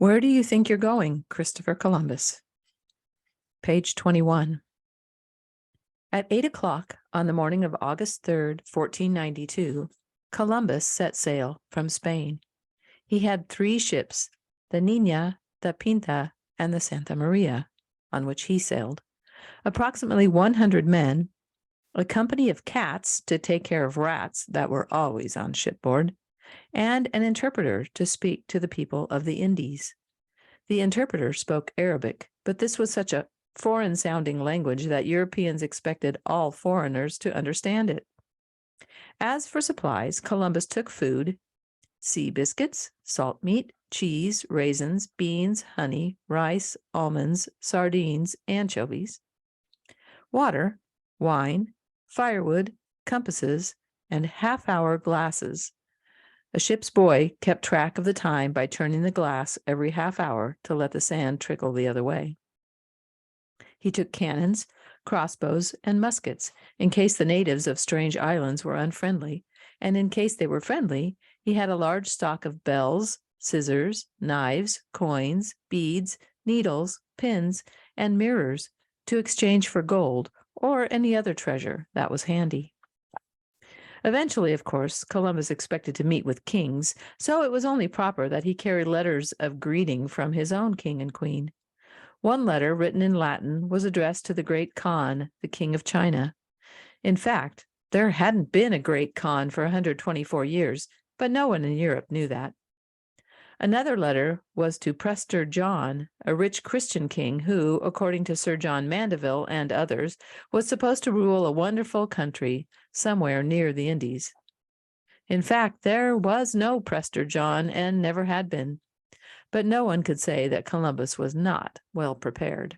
Where do you think you're going, Christopher Columbus? Page 21. At 8 o'clock on the morning of August 3rd, 1492, Columbus set sail from Spain. He had 3 ships, the Niña, the Pinta, and the Santa Maria, on which he sailed, approximately 100 men, a company of cats to take care of rats that were always on shipboard, and an interpreter to speak to the people of the Indies. The interpreter spoke Arabic, but this was such a foreign-sounding language that Europeans expected all foreigners to understand it. As for supplies, Columbus took food, sea biscuits, salt meat, cheese, raisins, beans, honey, rice, almonds, sardines, anchovies, water, wine, firewood, compasses, and half-hour glasses. A ship's boy kept track of the time by turning the glass every half hour to let the sand trickle the other way. He took cannons, crossbows, and muskets in case the natives of strange islands were unfriendly, and in case they were friendly, he had a large stock of bells, scissors, knives, coins, beads, needles, pins, and mirrors to exchange for gold or any other treasure that was handy. Eventually, of course, Columbus expected to meet with kings, so it was only proper that he carry letters of greeting from his own king and queen. One letter, written in Latin, was addressed to the great Khan, the king of China. In fact, there hadn't been a great Khan for 124 years, but no one in Europe knew that. Another letter was to Prester John, a rich Christian king who, according to Sir John Mandeville and others, was supposed to rule a wonderful country somewhere near the Indies. In fact, there was no Prester John and never had been. But no one could say that Columbus was not well prepared.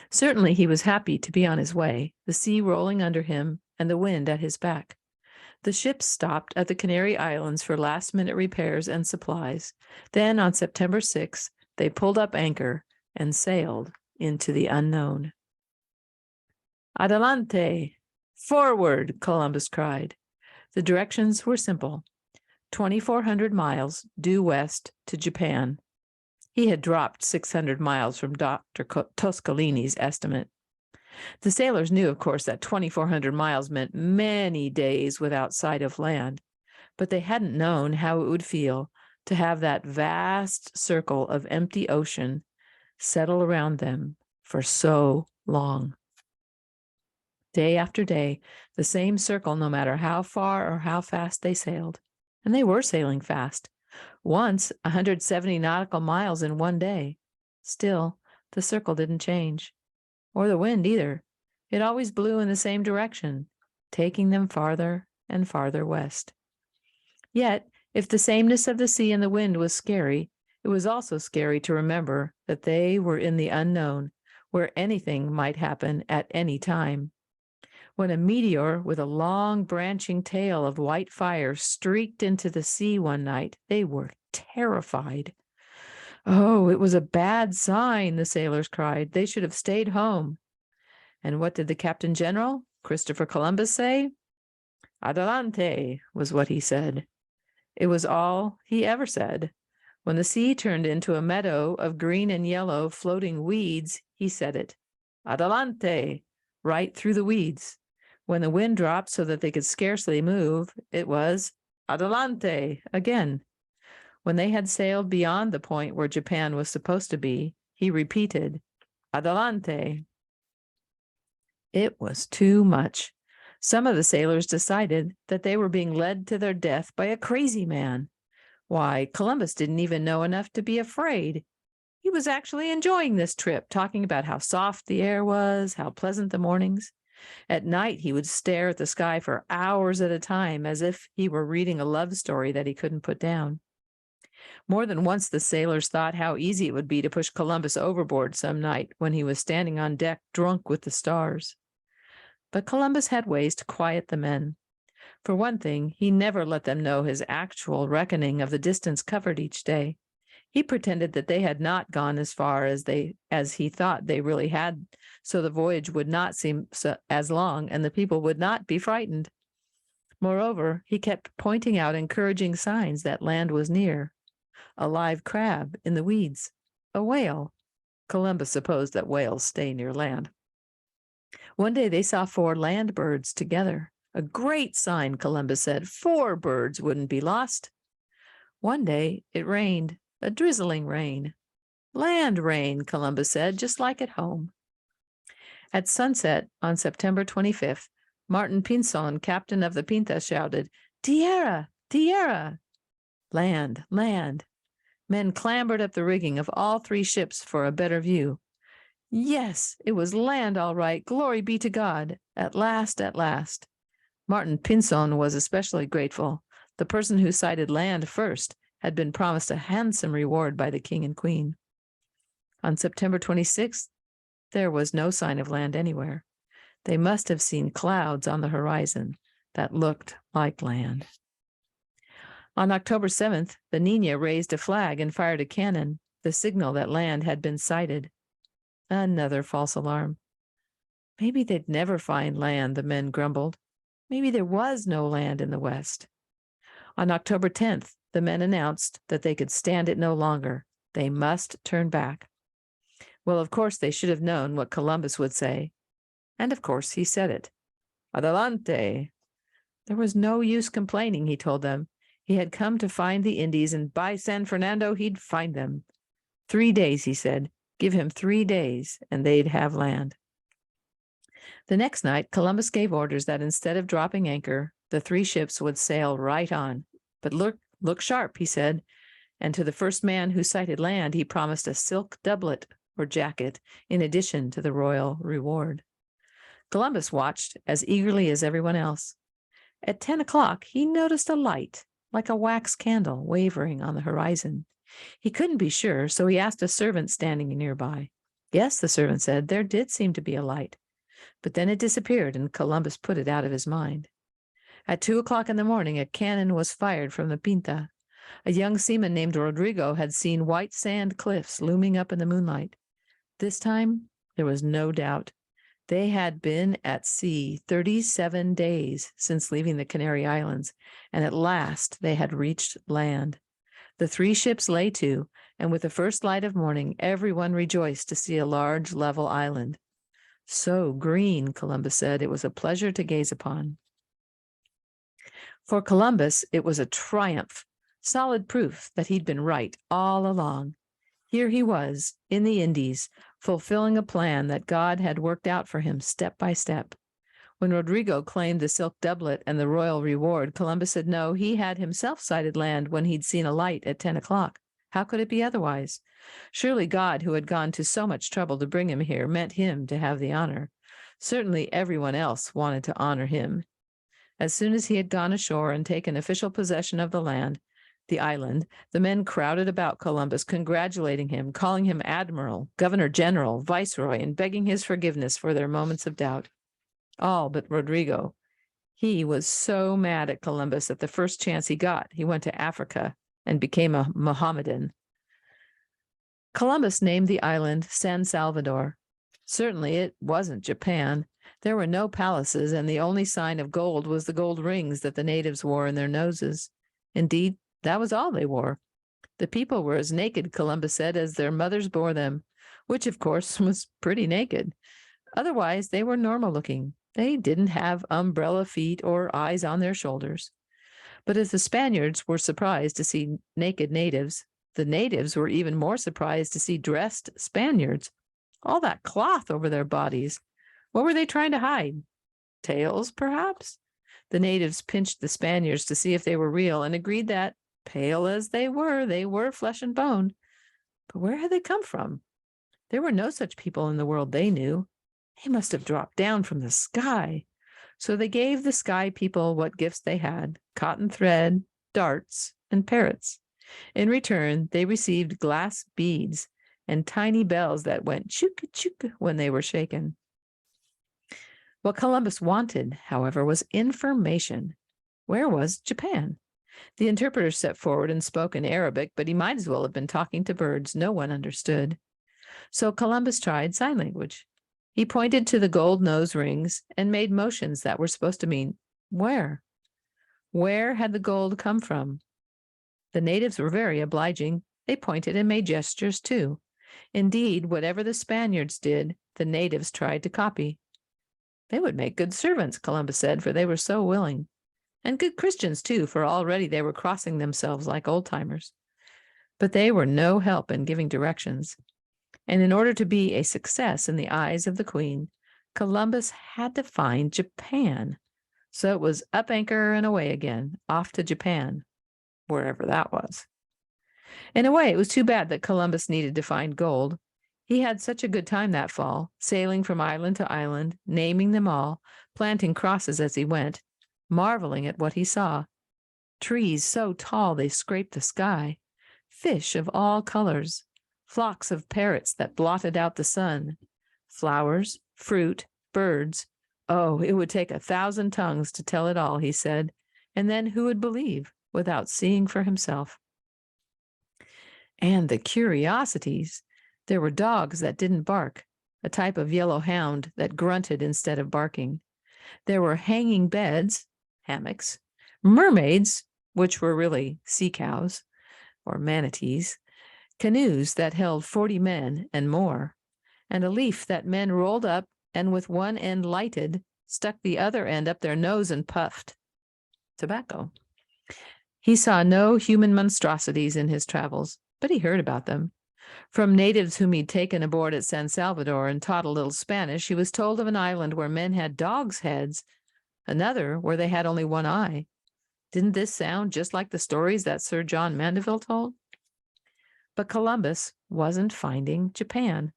Certainly he was happy to be on his way, the sea rolling under him and the wind at his back. The ships stopped at the Canary Islands for last-minute repairs and supplies. Then, on September 6th, they pulled up anchor and sailed into the unknown. Adelante! Forward! Columbus cried. The directions were simple. 2,400 miles due west to Japan. He had dropped 600 miles from Dr. Toscolini's estimate. The sailors knew, of course, that 2,400 miles meant many days without sight of land, but they hadn't known how it would feel to have that vast circle of empty ocean settle around them for so long. Day after day, the same circle, no matter how far or how fast they sailed. And they were sailing fast. Once, 170 nautical miles in one day. Still, the circle didn't change. Or the wind either. It always blew in the same direction, taking them farther and farther west. Yet, if the sameness of the sea and the wind was scary, it was also scary to remember that they were in the unknown, where anything might happen at any time. When a meteor with a long branching tail of white fire streaked into the sea one night, they were terrified. Oh, it was a bad sign, the sailors cried. They should have stayed home. And what did the Captain General, Christopher Columbus, say? Adelante, was what he said. It was all he ever said. When the sea turned into a meadow of green and yellow floating weeds, he said it. Adelante, right through the weeds. When the wind dropped so that they could scarcely move, it was Adelante again. When they had sailed beyond the point where Japan was supposed to be, he repeated, Adelante. It was too much. Some of the sailors decided that they were being led to their death by a crazy man. Why, Columbus didn't even know enough to be afraid. He was actually enjoying this trip, talking about how soft the air was, how pleasant the mornings. At night, he would stare at the sky for hours at a time, as if he were reading a love story that he couldn't put down. More than once, the sailors thought how easy it would be to push Columbus overboard some night when he was standing on deck drunk with the stars. But Columbus had ways to quiet the men. For one thing, he never let them know his actual reckoning of the distance covered each day. He pretended that they had not gone as far as he thought they really had, so the voyage would not seem as long and the people would not be frightened. Moreover, he kept pointing out encouraging signs that land was near. a live crab in the weeds, a whale. Columbus supposed that whales stay near land. One day they saw 4 land birds together. A great sign, Columbus said. 4 birds wouldn't be lost. One day it rained, a drizzling rain. Land rain, Columbus said, just like at home. At sunset on September 25th, Martin Pinzon, captain of the Pinta, shouted, "Tierra, tierra!" Land, land. Men clambered up the rigging of all 3 ships for a better view. Yes, it was land all right. Glory be to God. At last, at last. Martin Pinzon was especially grateful. The person who sighted land first had been promised a handsome reward by the king and queen. On September 26th, there was no sign of land anywhere. They must have seen clouds on the horizon that looked like land. On October 7th, the Niña raised a flag and fired a cannon, the signal that land had been sighted. Another false alarm. Maybe they'd never find land, the men grumbled. Maybe there was no land in the west. On October 10th, the men announced that they could stand it no longer. They must turn back. Well, of course, they should have known what Columbus would say. And of course, he said it. Adelante. There was no use complaining, he told them. He had come to find the Indies, and by San Fernando, he'd find them. 3 days, he said. Give him 3 days, and they'd have land. The next night, Columbus gave orders that instead of dropping anchor, the 3 ships would sail right on. But look sharp, he said, and to the first man who sighted land, he promised a silk doublet or jacket in addition to the royal reward. Columbus watched as eagerly as everyone else. At 10 o'clock, he noticed a light, like a wax candle, wavering on the horizon. He couldn't be sure, so he asked a servant standing nearby. Yes, the servant said, there did seem to be a light. But then it disappeared, and Columbus put it out of his mind. At 2 o'clock in the morning, a cannon was fired from the Pinta. A young seaman named Rodrigo had seen white sand cliffs looming up in the moonlight. This time, there was no doubt. They had been at sea 37 days since leaving the Canary Islands, and at last they had reached land. The 3 ships lay to, and with the first light of morning, everyone rejoiced to see a large, level island. So green, Columbus said, it was a pleasure to gaze upon. For Columbus, it was a triumph, solid proof that he'd been right all along. Here he was, in the Indies, fulfilling a plan that God had worked out for him step by step. When Rodrigo claimed the silk doublet and the royal reward, Columbus said no, he had himself sighted land when he'd seen a light at 10 o'clock. How could it be otherwise? Surely God, who had gone to so much trouble to bring him here, meant him to have the honor. Certainly everyone else wanted to honor him. As soon as he had gone ashore and taken official possession of the land, the island, the men crowded about Columbus, congratulating him, calling him admiral, governor general, viceroy, and begging his forgiveness for their moments of doubt. All but Rodrigo. He was so mad at Columbus that the first chance he got, he went to Africa and became a Mohammedan. Columbus named the island San Salvador. Certainly it wasn't Japan. There were no palaces, and the only sign of gold was the gold rings that the natives wore in their noses. Indeed, that was all they wore. The people were as naked, Columbus said, as their mothers bore them, which, of course, was pretty naked. Otherwise, they were normal looking. They didn't have umbrella feet or eyes on their shoulders. But as the Spaniards were surprised to see naked natives, the natives were even more surprised to see dressed Spaniards. All that cloth over their bodies. What were they trying to hide? Tails, perhaps? The natives pinched the Spaniards to see if they were real and agreed that, pale as they were flesh and bone. But where had they come from? There were no such people in the world they knew. They must have dropped down from the sky. So they gave the sky people what gifts they had: cotton thread, darts, and parrots. In return, they received glass beads and tiny bells that went chooka chooka when they were shaken. What Columbus wanted, however, was information. Where was Japan? The interpreter stepped forward and spoke in Arabic, but he might as well have been talking to birds. No one understood. So Columbus tried sign language. He pointed to the gold nose rings and made motions that were supposed to mean, where? Where had the gold come from? The natives were very obliging. They pointed and made gestures too. Indeed, whatever the Spaniards did, the natives tried to copy. They would make good servants, Columbus said, for they were so willing. And good Christians too, for already they were crossing themselves like old-timers. But they were no help in giving directions. And in order to be a success in the eyes of the Queen, Columbus had to find Japan. So it was up anchor and away again, off to Japan, wherever that was. In a way, it was too bad that Columbus needed to find gold. He had such a good time that fall, sailing from island to island, naming them all, planting crosses as he went, marveling at what he saw. Trees so tall they scraped the sky, fish of all colors, flocks of parrots that blotted out the sun, flowers, fruit, birds. Oh, it would take 1,000 tongues to tell it all, he said, and then who would believe without seeing for himself? And the curiosities. There were dogs that didn't bark, a type of yellow hound that grunted instead of barking. There were hanging beds, hammocks, mermaids, which were really sea cows or manatees, canoes that held 40 men and more, and a leaf that men rolled up and with one end lighted, stuck the other end up their nose and puffed. Tobacco. He saw no human monstrosities in his travels, but he heard about them. From natives whom he'd taken aboard at San Salvador and taught a little Spanish, he was told of an island where men had dogs' heads, another where they had only one eye. Didn't this sound just like the stories that Sir John Mandeville told? But Columbus wasn't finding Japan.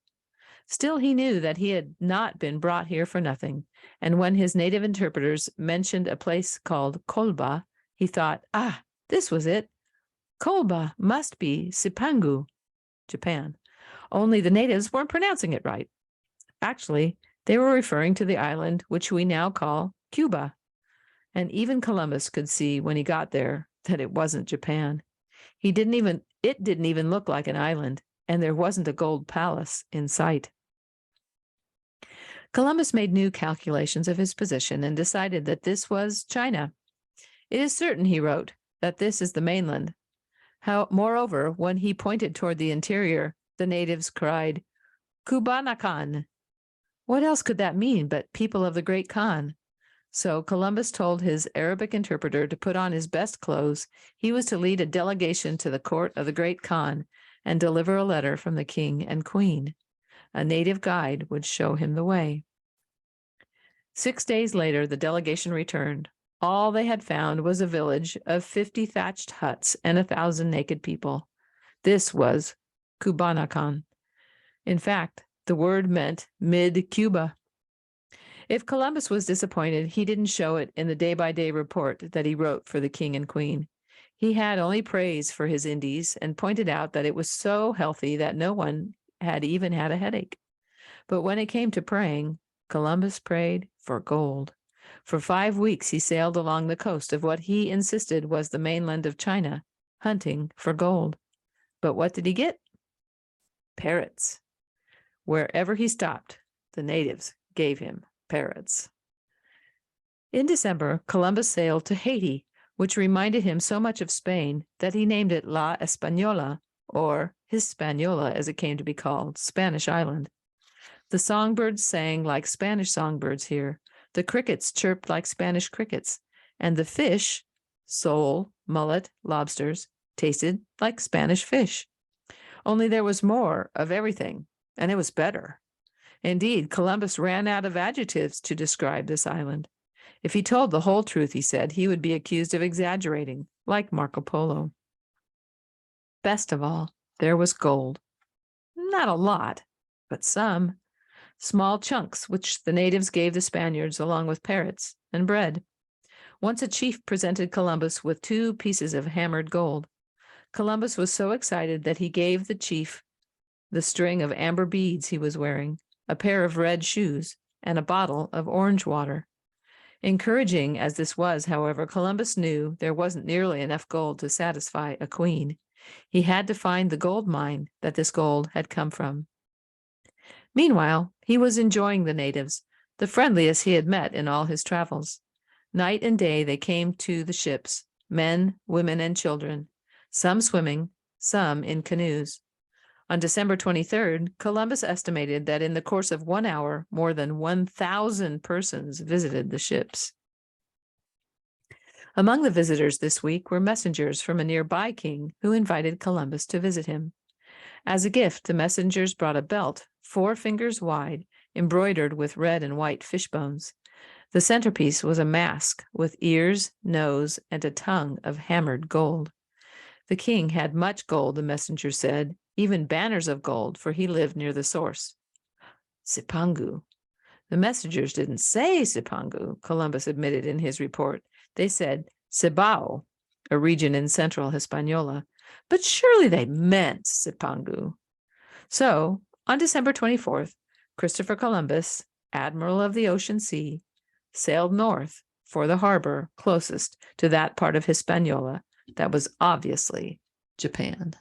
Still, he knew that he had not been brought here for nothing, and when his native interpreters mentioned a place called Kolba, he thought, this was it. Kolba must be Sipangu, Japan. Only the natives weren't pronouncing it right. Actually, they were referring to the island which we now call Cuba. And even Columbus could see when he got there that it wasn't Japan. It didn't even look like an island, and there wasn't a gold palace in sight. Columbus made new calculations of his position and decided that this was China. It is certain, he wrote, that this is the mainland. Moreover, when he pointed toward the interior, the natives cried, Kubanakan. What else could that mean but people of the great Khan? So Columbus told his Arabic interpreter to put on his best clothes. He was to lead a delegation to the court of the great Khan and deliver a letter from the king and queen. A native guide would show him the way. 6 days later, the delegation returned. All they had found was a village of 50 thatched huts and 1,000 naked people. This was Kubanakan. In fact, the word meant mid-Cuba. If Columbus was disappointed, he didn't show it in the day-by-day report that he wrote for the king and queen. He had only praise for his Indies and pointed out that it was so healthy that no one had even had a headache. But when it came to praying, Columbus prayed for gold. For 5 weeks, he sailed along the coast of what he insisted was the mainland of China, hunting for gold. But what did he get? Parrots. Wherever he stopped, the natives gave him parrots. In December, Columbus sailed to Haiti, which reminded him so much of Spain that he named it La Hispaniola, or Hispaniola as it came to be called, Spanish Island. The songbirds sang like Spanish songbirds here. The crickets chirped like Spanish crickets, and the fish, sole, mullet, lobsters, tasted like Spanish fish. Only there was more of everything, and it was better. Indeed, Columbus ran out of adjectives to describe this island. If he told the whole truth, he said, he would be accused of exaggerating, like Marco Polo. Best of all, there was gold. Not a lot, but some. Small chunks, which the natives gave the Spaniards along with parrots and bread. Once a chief presented Columbus with 2 pieces of hammered gold. Columbus was so excited that he gave the chief the string of amber beads he was wearing, a pair of red shoes, and a bottle of orange water. Encouraging as this was, however, Columbus knew there wasn't nearly enough gold to satisfy a queen. He had to find the gold mine that this gold had come from. Meanwhile, he was enjoying the natives, the friendliest he had met in all his travels. Night and day they came to the ships, men, women, and children. some swimming, some in canoes. On December 23rd, Columbus estimated that in the course of 1 hour, more than 1,000 persons visited the ships. Among the visitors this week were messengers from a nearby king who invited Columbus to visit him. As a gift, the messengers brought a belt 4 fingers wide, embroidered with red and white fish bones. The centerpiece was a mask with ears, nose, and a tongue of hammered gold. The king had much gold, the messenger said, even banners of gold, for he lived near the source. Cipangu. The messengers didn't say Cipangu, Columbus admitted in his report. They said Cibao, a region in central Hispaniola, but surely they meant Cipangu. So, on December 24th, Christopher Columbus, admiral of the ocean sea, sailed north for the harbor closest to that part of Hispaniola that was obviously Japan.